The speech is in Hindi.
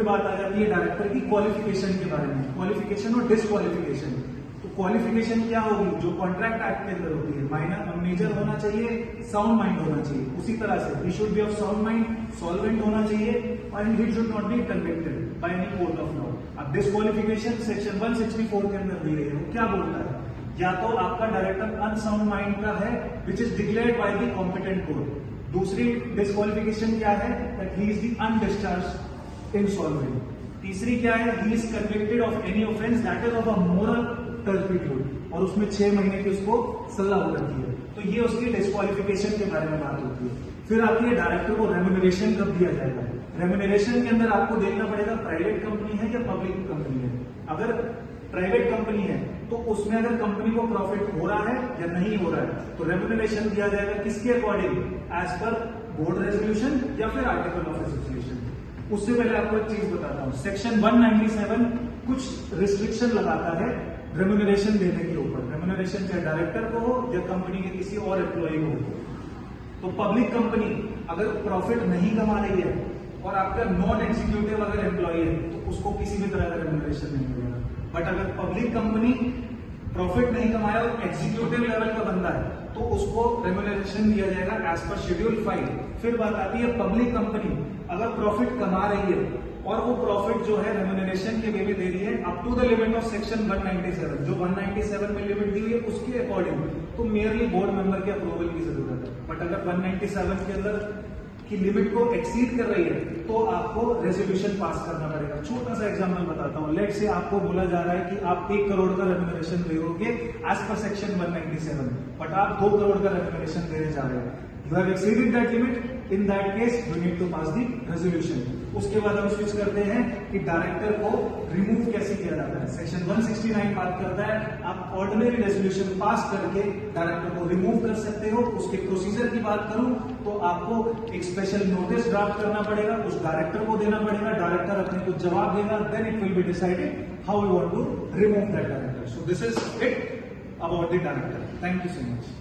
बात आ जाती है डायरेक्टर की क्वालिफिकेशन के बारे में, क्वालिफिकेशन और डिसक्वालिफिकेशन। तो क्वालिफिकेशन क्या होगी, जो कॉन्ट्रैक्ट एक्ट के अंदर होती है, माइनर मेजर होना चाहिए, साउंड माइंड होना चाहिए। उसी तरह से he should be of sound mind, solvent होना चाहिए, and he should not be convicted by any court of law. अब डिसक्वालिफिकेशन सेक्शन 164 के अंदर दी गई है, वो क्या बोलता है, या तो आपका डायरेक्टर अनसाउंड माइंड का है which is declared by the competent court. दूसरी डिस्क्वालिफिकेशन क्या है, that he is the undischarged insolvent. तीसरी क्या है, he is convicted of any offence that is of a moral turpitude, और उसमें 6 महीने की उसको सजा हो रखी है। तो ये उसकी डिस्क्वालिफिकेशन के बारे में बात होती है। फिर आती है डायरेक्टर को रेम्यूनरेशन कब दिया जाएगा। रेम्यूनरेशन के अंदर आपको देखना पड़ेगा प्राइवेट कंपनी है या पब्लिक कंपनी है। अगर प्राइवेट कंपनी है तो उसमें अगर कंपनी को प्रॉफिट हो रहा है या नहीं हो रहा है, तो रेम्यूनरेशन दिया जाएगा किसके according, as per board resolution या फिर आर्टिकल ऑफ एसोसिएशन। उससे पहले आपको एक चीज बताता हूं, सेक्शन 197 कुछ रिस्ट्रिक्शन लगाता है रेम्यूनरेशन देने के ऊपर। रेम्यूनरेशन चाहे डायरेक्टर को हो या कंपनी के किसी और एम्प्लॉय को हो। तो पब्लिक कंपनी अगर प्रॉफिट नहीं कमा रही है और आपका नॉन एग्जीक्यूटिव अगर एम्प्लॉय है, तो उसको किसी भी तरह का रेम्यूनरेशन नहीं मिलेगा। बट अगर पब्लिक कंपनी प्रॉफिट नहीं कमाया और एग्जीक्यूटिव लेवल का बंदा है, तो उसको रेम्यूनरेशन दिया जाएगा एज पर शेड्यूल 5। फिर बात आती है पब्लिक कंपनी अगर प्रॉफिट कमा रही है और वो प्रॉफिट जो है रेम्यूनरेशन के वे में दे रही है up to the limit of section 197, जो 197 में लिमिट दी हुई है उसके अकॉर्डिंग, तो मेयरली बोर्ड मेंबर के अप्रूवल की जरूरत है। बट अगर 197 के अंदर की लिमिट को एक्सीड कर रही है तो आपको रेजोल्यूशन पास करना पड़ेगा। छोटा सा एग्जांपल बताता हूं, लेट से आपको बोला जा रहा है कि आप 1 करोड़ का रेम्यूनरेशन दोगे एज पर सेक्शन 197, बट आप 2 करोड़ का रेम्यूनरेशन देने जा रहे हैं। You have exceeded that limit, in that case you need to pass the resolution. उसके बाद हम स्विच करते हैं कि डायरेक्टर को रिमूव कैसे किया जाता है। सेक्शन 169 बात करता है आप ऑर्डिनरी रेजोल्यूशन पास करके डायरेक्टर को रिमूव कर सकते हो। उसके प्रोसीजर की बात करूं तो आपको एक स्पेशल नोटिस ड्राफ्ट करना पड़ेगा, उस डायरेक्टर को देना पड़ेगा, डायरेक्टर अपने को जवाब देगा, then it will be decided how you want to remove that director. So this is it about the director. Thank you so much.